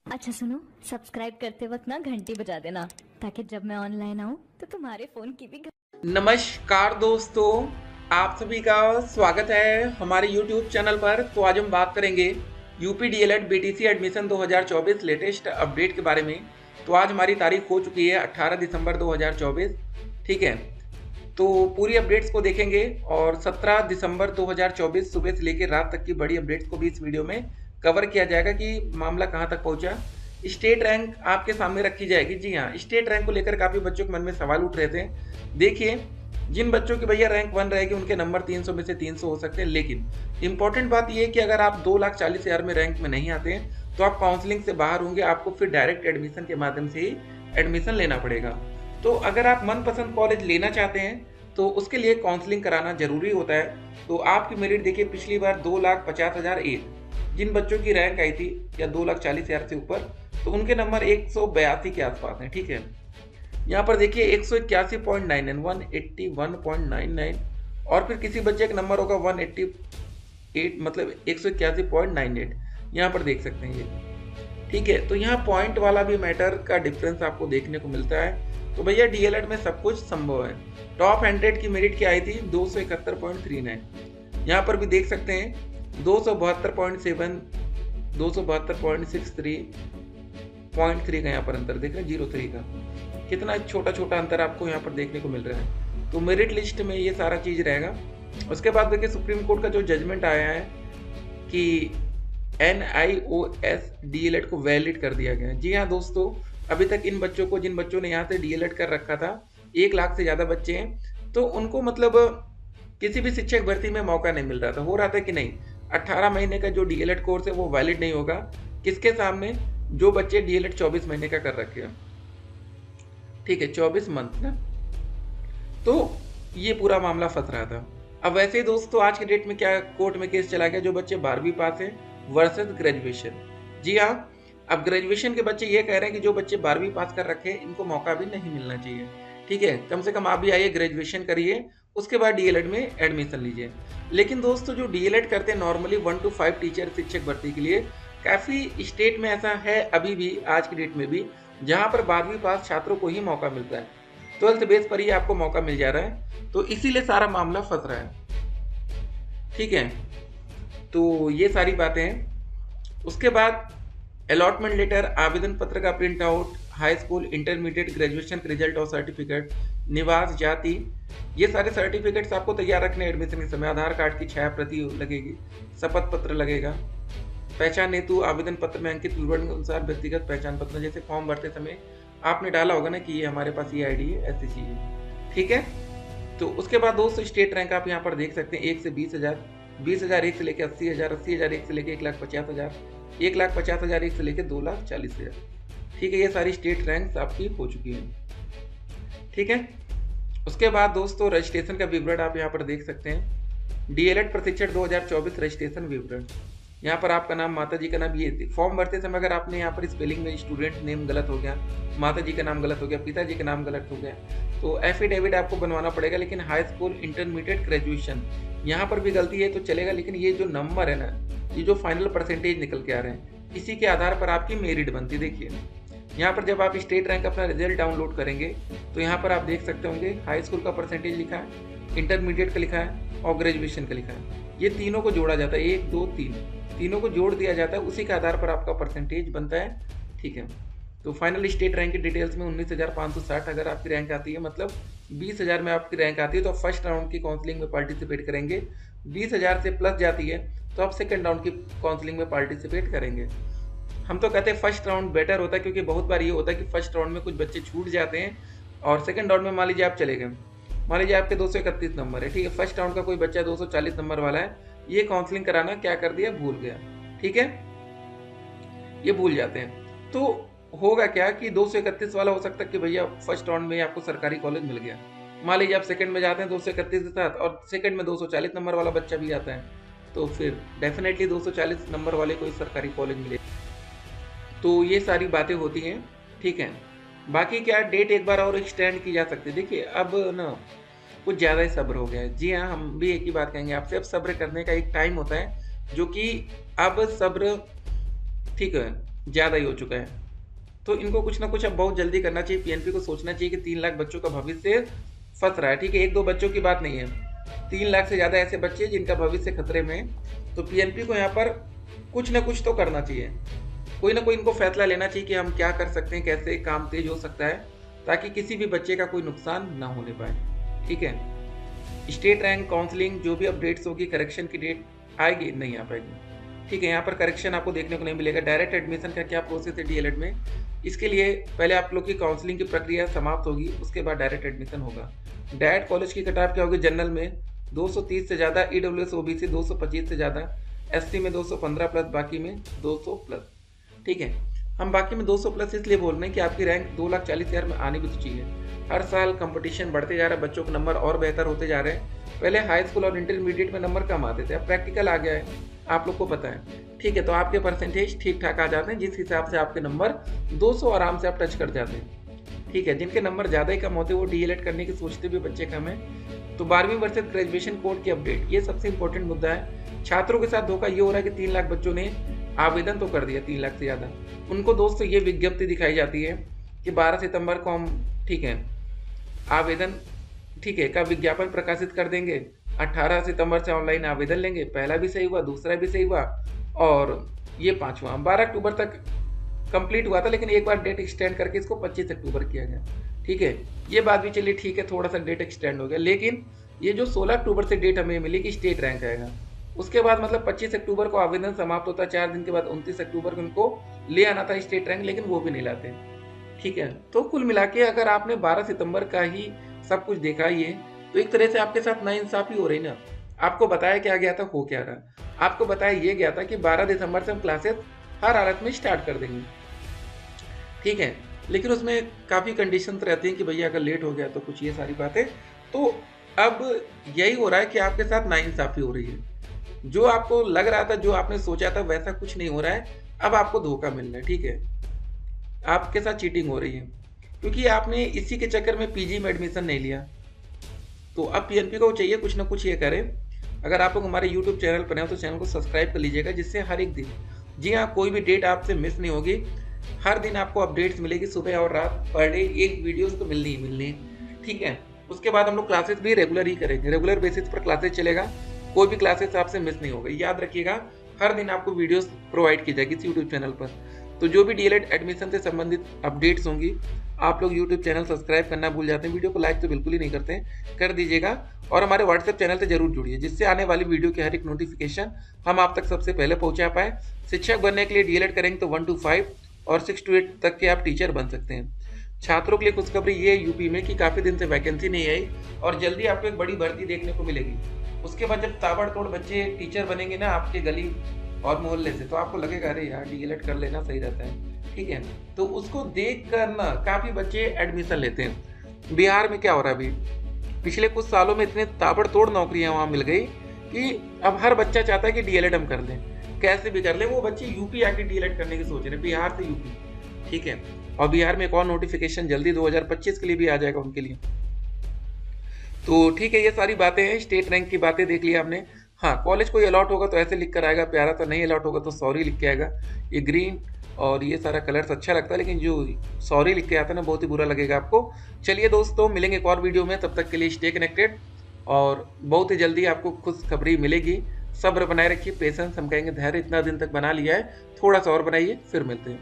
अच्छा सुनो, सब्सक्राइब करते वक्त ना घंटी बजा देना ताकि जब मैं ऑनलाइन आऊँ तो तुम्हारे फोन की भी नमस्कार दोस्तों, आप सभी का स्वागत है हमारे YouTube चैनल पर। तो आज हम बात करेंगे UP DElEd BTC admission 2024 latest update के बारे में। तो आज हमारी तारीख हो चुकी है 18 दिसंबर 2024, ठीक है। तो पूरी अपडेट्स को देखेंगे और 17 दिसंबर 2024 सुबह से लेकर रात तक की बड़ी अपडेट्स को भी इस वीडियो में कवर किया जाएगा कि मामला कहां तक पहुंचा। स्टेट रैंक आपके सामने रखी जाएगी। जी हाँ, स्टेट रैंक को लेकर काफी बच्चों के मन में सवाल उठ रहे थे। देखिए, जिन बच्चों की भैया रैंक 1 रहेगी उनके नंबर 300 में से 300 हो सकते हैं, लेकिन इंपॉर्टेंट बात यह है कि अगर आप 2,40,000 में रैंक में नहीं आते हैं तो आप काउंसलिंग से बाहर होंगे, आपको फिर डायरेक्ट एडमिशन के माध्यम से ही एडमिशन लेना पड़ेगा। तो अगर आप मनपसंद कॉलेज लेना चाहते हैं तो उसके लिए काउंसलिंग कराना जरूरी होता है। तो आपकी मेरिट देखिए, पिछली बार 2,50,000 एक जिन बच्चों की रैंक आई थी या 2,40,000 से ऊपर, तो उनके नंबर 182 के आसपास हैं, ठीक है। यहाँ पर देखिए 181.99 181.99 और फिर किसी बच्चे का नंबर होगा 188, मतलब 181.98, यहाँ पर देख सकते हैं ये, ठीक है। तो यहाँ पॉइंट वाला भी मैटर का डिफरेंस आपको देखने को मिलता है। तो भैया डीएलएड में सब कुछ संभव है। टॉप 100 की मेरिट क्या आई थी 271.39, यहाँ पर भी देख सकते हैं 272.7, 272.63, 0.3 का यहाँ पर अंतर देख रहे हैं, 0.3 का, कितना छोटा छोटा अंतर आपको यहाँ पर देखने को मिल रहा है। तो मेरिट लिस्ट में ये सारा चीज रहेगा। उसके बाद देखिए सुप्रीम कोर्ट का जो जजमेंट आया है कि NIOS डीएलएड को वैलिड कर दिया गया है। जी हाँ दोस्तों, अभी तक इन बच्चों को, जिन बच्चों ने यहाँ से डीएलएड कर रखा था, 1 लाख से ज्यादा बच्चे हैं, तो उनको मतलब किसी भी शिक्षक भर्ती में मौका नहीं मिल रहा था। हो रहा था कि नहीं 18 महीने का जो डीएलएड कोर्स है वो वैलिड नहीं होगा। किसके सामने? जो बच्चे डीएलएड 24 महीने का कर रखे हैं, ठीक है, 24 मंथ ना। तो ये पूरा मामला फंस रहा था। अब वैसे ही दोस्तों आज के डेट में क्या कोर्ट में केस चला गया, जो बच्चे 12वीं पास हैं वर्सेस ग्रेजुएशन। जी हाँ, अब ग्रेजुएशन के बच्चे ये कह रहे हैं कि जो बच्चे 12वीं पास कर रखे हैं इनको मौका भी नहीं मिलना चाहिए, ठीक है। कम से कम आप भी आइए, ग्रेजुएशन करिए, उसके बाद डीएलएड में एडमिशन लीजिए। लेकिन दोस्तों जो डीएलएड करते हैं नॉर्मली 1 to 5 टीचर शिक्षक भर्ती के लिए, काफी स्टेट में ऐसा है अभी भी, आज की डेट में भी, जहां पर 12वीं पास छात्रों को ही मौका मिलता है, 12th बेस पर ही आपको मौका मिल जा रहा है। तो इसीलिए सारा मामला फंस रहा है, ठीक है। तो ये सारी बातें हैं। उसके बाद अलॉटमेंट लेटर, आवेदन पत्र का print out, high school, intermediate, graduation के रिजल्ट और सर्टिफिकेट, निवास, जाति, ये सारे सर्टिफिकेट्स आपको तैयार रखने एडमिशन के समय। आधार कार्ड की छाया प्रति लगेगी, शपथ पत्र लगेगा, पहचान हेतु आवेदन पत्र में अंकित विवरण के अनुसार व्यक्तिगत पहचान पत्र, जैसे फॉर्म भरते समय आपने डाला होगा ना कि ये हमारे पास ये आईडी है, ऐसी चीजें, ठीक है। तो उसके बाद दोस्तों स्टेट रैंक आप यहाँ पर देख सकते हैं 1 से 20,000, 20,000 1 से लेकर 80,000, 80,000 1 से लेकर 1,50,000, 1,50,000 1 से लेकर 2,40,000, ठीक है। ये सारी स्टेट रैंक्स आपकी हो चुकी हैं, ठीक है। उसके बाद दोस्तों रजिस्ट्रेशन का विवरण आप यहाँ पर देख सकते हैं। डीएलएड प्रशिक्षण 2024 रजिस्ट्रेशन विवरण, यहाँ पर आपका नाम, माता जी का नाम, ये फॉर्म भरते समय अगर आपने यहाँ पर स्पेलिंग में स्टूडेंट नेम गलत हो गया, माता जी का नाम गलत हो गया, पिताजी का नाम गलत हो गया, तो एफिडेविट आपको बनवाना पड़ेगा। लेकिन हाई स्कूल, इंटरमीडिएट, ग्रेजुएशन, यहाँ पर भी गलती है तो चलेगा, लेकिन ये जो नंबर है ना, ये जो फाइनल परसेंटेज निकल के आ रहे हैं, इसी के आधार पर आपकी मेरिट बनती। देखिए यहाँ पर जब आप स्टेट रैंक अपना रिजल्ट डाउनलोड करेंगे तो यहाँ पर आप देख सकते होंगे हाई स्कूल का परसेंटेज लिखा है, इंटरमीडिएट का लिखा है और ग्रेजुएशन का लिखा है। ये तीनों को जोड़ा जाता है, 1 2 3, तीनों को जोड़ दिया जाता है, उसी के आधार पर आपका परसेंटेज बनता है, ठीक है। तो फाइनल स्टेट रैंक की डिटेल्स में 19,560 अगर आपकी रैंक आती है, मतलब 20,000 में आपकी रैंक आती है, तो आप फर्स्ट राउंड की काउंसलिंग में पार्टिसिपेट करेंगे। 20,000 से प्लस जाती है तो आप सेकंड राउंड की काउंसलिंग में पार्टिसिपेट करेंगे। हम तो कहते हैं फर्स्ट राउंड बेटर होता है, क्योंकि बहुत बार ये होता है कि फर्स्ट राउंड में कुछ बच्चे छूट जाते हैं और सेकंड राउंड में मान लीजिए आप चले गए, मान लीजिए आपके 231 नंबर है, ठीक है, फर्स्ट राउंड का कोई बच्चा 240 नंबर वाला है, ये काउंसलिंग कराना क्या कर दिया, भूल गया, ठीक है, ये भूल जाते हैं। तो होगा क्या कि 231 वाला हो सकता है कि भैया फर्स्ट राउंड में आपको सरकारी कॉलेज मिल गया, मान लीजिए आप सेकंड में जाते हैं 231 के साथ और सेकंड में 240 नंबर वाला बच्चा भी आता है, तो फिर डेफिनेटली 240 नंबर वाले को ही सरकारी कॉलेज मिले। तो ये सारी बातें होती हैं, ठीक है। बाकी क्या डेट एक बार और एक्सटेंड की जा सकती है। देखिए अब ना कुछ ज़्यादा ही सब्र हो गया है। जी हाँ, हम भी एक ही बात कहेंगे आपसे, अब सब्र करने का एक टाइम होता है, जो कि अब सब्र, ठीक है, ज़्यादा ही हो चुका है। तो इनको कुछ ना कुछ अब बहुत जल्दी करना चाहिए, पीएनपी को सोचना चाहिए कि 3 लाख बच्चों का भविष्य फंस रहा है। ठीक है, एक दो बच्चों की बात नहीं है, 3 लाख से ज़्यादा ऐसे बच्चे जिनका भविष्य खतरे में है। तो पीएनपी को यहाँ पर कुछ ना कुछ तो करना चाहिए, कोई ना कोई इनको फैसला लेना चाहिए कि हम क्या कर सकते हैं, कैसे काम तेज हो सकता है, ताकि किसी भी बच्चे का कोई नुकसान ना होने पाए। ठीक है, स्टेट रैंक काउंसलिंग जो भी अपडेट्स होगी, करेक्शन की डेट आएगी, नहीं आ पाएगी। ठीक है, यहाँ पर करेक्शन आपको देखने को नहीं मिलेगा। डायरेक्ट एडमिशन का क्या प्रोसेस है डीएलएड में, इसके लिए पहले आप लोग की काउंसलिंग की प्रक्रिया समाप्त होगी, उसके बाद डायरेक्ट एडमिशन होगा। डायरेक्ट कॉलेज की कट ऑफ क्या होगी, जनरल में 230 से ज़्यादा, ईडब्ल्यूएस ओबीसी 225 से ज़्यादा, एससी में 215 प्लस, बाकी में 200 प्लस। ठीक है, हम बाकी में 200 प्लस इसलिए बोल रहे हैं कि आपकी रैंक 2,40,000 में आनी भी तो चाहिए। हर साल कंपटीशन बढ़ते जा रहा है, बच्चों के नंबर और बेहतर होते जा रहे हैं। पहले हाई स्कूल और इंटरमीडिएट में नंबर कम आते थे, अब प्रैक्टिकल आ गया है, आप लोग को पता है। ठीक है, तो आपके परसेंटेज ठीक ठाक आ जाते हैं, जिस हिसाब से आपके नंबर 200 आराम से आप टच कर जाते हैं। ठीक है, जिनके नंबर ज़्यादा ही कम होते हैं वो डीएलएड करने की सोचते भी बच्चे कम हैं। तो 12वीं वर्सेस ग्रेजुएशन कोड की अपडेट, ये सबसे इंपॉर्टेंट मुद्दा है। छात्रों के साथ धोखा ये हो रहा है कि 3 लाख बच्चों ने आवेदन तो कर दिया, 3 लाख से ज़्यादा। उनको दोस्तों ये विज्ञप्ति दिखाई जाती है कि 12 सितंबर को हम, ठीक है, आवेदन, ठीक है, का विज्ञापन प्रकाशित कर देंगे, 18 सितंबर से ऑनलाइन आवेदन लेंगे। पहला भी सही हुआ, दूसरा भी सही हुआ, और ये 5वां 12 अक्टूबर तक कंप्लीट हुआ था, लेकिन एक बार डेट एक्सटेंड करके इसको 25 अक्टूबर किया गया। ठीक है, ये बात भी चलिए ठीक है, थोड़ा सा डेट एक्सटेंड हो गया, लेकिन ये जो 16 अक्टूबर से डेट हमें मिली कि स्टेट रैंक आएगा, उसके बाद मतलब 25 अक्टूबर को आवेदन समाप्त होता है, 4 दिन के बाद 29 अक्टूबर को उनको ले आना था स्टेट रैंक, लेकिन वो भी नहीं लाते। ठीक है, तो कुल मिला के अगर आपने 12 सितंबर का ही सब कुछ देखा ही है, तो एक तरह से आपके साथ नाइंसाफी हो रही ना। आपको बताया क्या गया था, हो क्या रहा, आपको बताया ये गया था कि 12 दिसंबर से हम क्लासेस हर हालत में स्टार्ट कर देंगे। ठीक है, लेकिन उसमें काफ़ी कंडीशंस रहती हैं कि भैया अगर लेट हो गया तो कुछ ये सारी बातें। तो अब यही हो रहा है कि आपके साथ नाइंसाफी हो रही है। जो आपको लग रहा था, जो आपने सोचा था, वैसा कुछ नहीं हो रहा है, अब आपको धोखा मिल रहा है। ठीक है, आपके साथ चीटिंग हो रही है, क्योंकि आपने इसी के चक्कर में पीजी में एडमिशन नहीं लिया। तो अब पीएनपी को चाहिए कुछ ना कुछ ये करे। अगर आप लोग हमारे यूट्यूब चैनल पर हैं तो चैनल को सब्सक्राइब कर लीजिएगा, जिससे हर एक दिन, जी हाँ, कोई भी डेट आपसे मिस नहीं होगी। हर दिन आपको अपडेट्स मिलेगी, सुबह और रात, पर डे एक वीडियोस तो मिलनी ही मिलनी है। ठीक है, उसके बाद हम लोग क्लासेस भी रेगुलर ही करेंगे, रेगुलर बेसिस पर क्लासेस चलेगा, कोई भी क्लासेस आपसे मिस नहीं होगा। याद रखिएगा, हर दिन आपको वीडियोस प्रोवाइड की जाएगी इस यूट्यूब चैनल पर। तो जो भी डीएलएड एडमिशन से संबंधित अपडेट्स होंगी, आप लोग यूट्यूब चैनल सब्सक्राइब करना भूल जाते हैं, वीडियो को लाइक तो बिल्कुल ही नहीं करते हैं, कर दीजिएगा। और हमारे व्हाट्सएप चैनल से जरूर जुड़िए, जिससे आने वाली वीडियो की हर एक नोटिफिकेशन हम आप तक सबसे पहले पहुंचा पाए। शिक्षक बनने के लिए डीएलएड करेंगे तो 1 to 5 और 6 to 8 तक के आप टीचर बन सकते हैं। छात्रों के लिए खुशखबरी ये है यूपी में कि काफ़ी दिन से वैकेंसी नहीं आई और जल्दी आपको एक बड़ी भर्ती देखने को मिलेगी। उसके बाद जब ताबड़तोड़ बच्चे टीचर बनेंगे ना आपके गली और मोहल्ले से, तो आपको लगेगा अरे यार डीएलएड कर लेना सही रहता है। ठीक है, तो उसको देख कर ना काफ़ी बच्चे एडमिशन लेते हैं। बिहार में क्या हो रहा है, अभी पिछले कुछ सालों में इतने ताबड़तोड़ नौकरियां वहाँ मिल गई कि अब हर बच्चा चाहता है कि डीएलएड हम कर लें, कैसे भी कर लें। वो बच्चे यूपी आके डीएलएड करने की सोच रहे हैं, बिहार से यूपी। ठीक है, और बिहार में एक और नोटिफिकेशन जल्दी 2025 के लिए भी आ जाएगा उनके लिए। तो ठीक है, ये सारी बातें हैं, स्टेट रैंक की बातें देख लिया हमने। हाँ, कॉलेज कोई अलॉट होगा तो ऐसे लिख कर आएगा प्यारा, तो नहीं अलॉट होगा तो सॉरी लिख के आएगा। ये ग्रीन और ये सारा कलर्स अच्छा लगता है, लेकिन जो सॉरी लिख के आता है ना, बहुत ही बुरा लगेगा आपको। चलिए दोस्तों, मिलेंगे एक और वीडियो में, तब तक के लिए स्टे कनेक्टेड, और बहुत ही जल्दी आपको खुशखबरी मिलेगी। सब्र बनाए रखिए, पेशेंस, हम कहेंगे धैर्य इतना दिन तक बना लिया है, थोड़ा सा और बनाइए, फिर मिलते हैं।